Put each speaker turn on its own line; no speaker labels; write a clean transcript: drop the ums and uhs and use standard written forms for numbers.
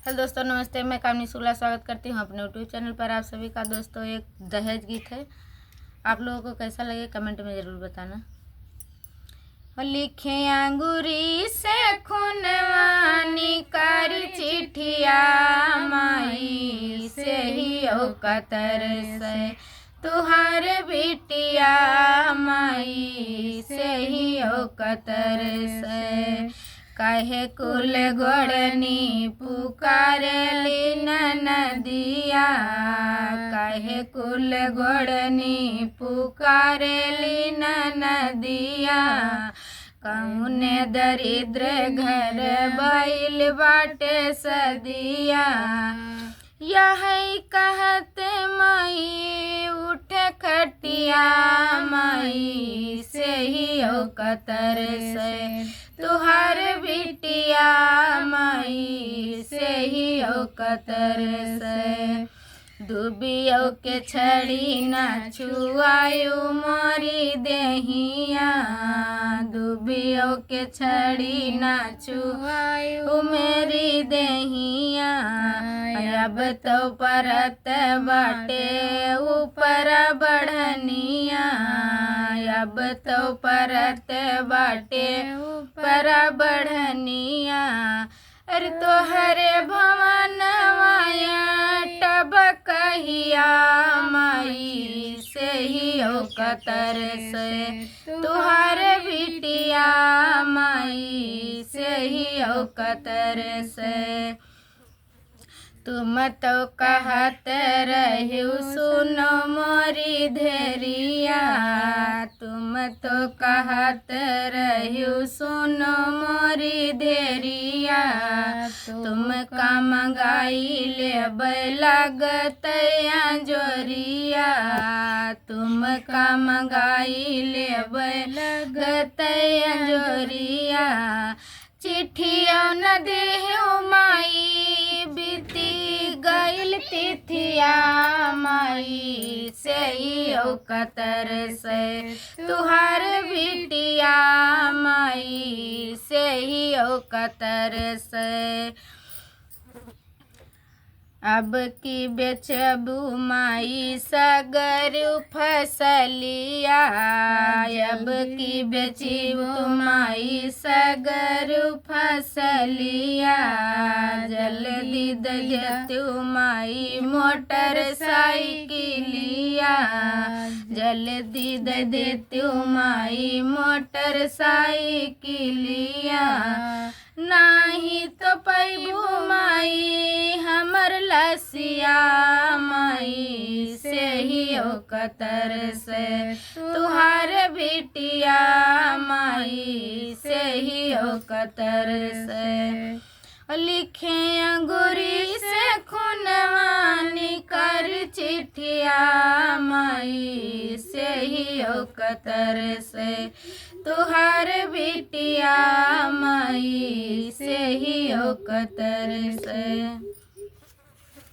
Hello दोस्तों, नमस्ते। मैं कामनी शुक्ला स्वागत करती हूँ अपने यूट्यूब चैनल पर आप सभी का। दोस्तों, एक दहेज गीत है, आप लोगों को कैसा लगे कमेंट में ज़रूर बताना। लिखे अंगूरी से खुनवानी कर चिट्ठिया माई से ही ओ कतर से तुहार बिटिया माई से ही ओ कतर से काहे कुल गोड़नी पुकारली नदिया काहे कुल गोड़नी पुकारली नदिया कौने दरिद्र घर बैल बाटे सदिया यह कहते माई उठ खटिया माई से ही ओ कतर से तुहार बिटिया माई से ही ओ कतर से दुबियो के छड़ी न छुआयु मोरी देहिया दुबियो के छड़ी न छुआयु मेरी देहिया अब तो परत बाटे ऊपर बढ़निया अब तो परत बाटे ऊपर बढ़निया अरे तोहरे भवन माया टब कहिया माई से ही ओ कतर से तुहार बिटिया माई से ही ओ कतर से तुम तो कहत रहियो सुनो मोरी धेरिया तुम तो कहत रहियो सुनो मोरी धेरिया तुम का मंगाई ले लगत जोरिया तुम का मंगाई ले लगत जोरिया चिट्ठिया न देहु माई बीती गईल तिथिया माई से ही ओ कतर से तुहार बिटिया माई से ही ओ कतर से अब की बेचबू माई सगर फसलिया अब की बेचबू माई सगर फसलिया जल्दी दजतू माई मोटर साइकिलिया जल्दी दजतू माई मोटर साइकिलिया नाही तो पैबू माई हमर लसिया माई से ही ओ कतर से तुहार बिटिया माई से ही ओ कतर से लिखे अंगूरी से खुनवानी कर चिट्ठिया माई से ही ओ कतर से तुहार बिटिया माई से ही ओ कतर से।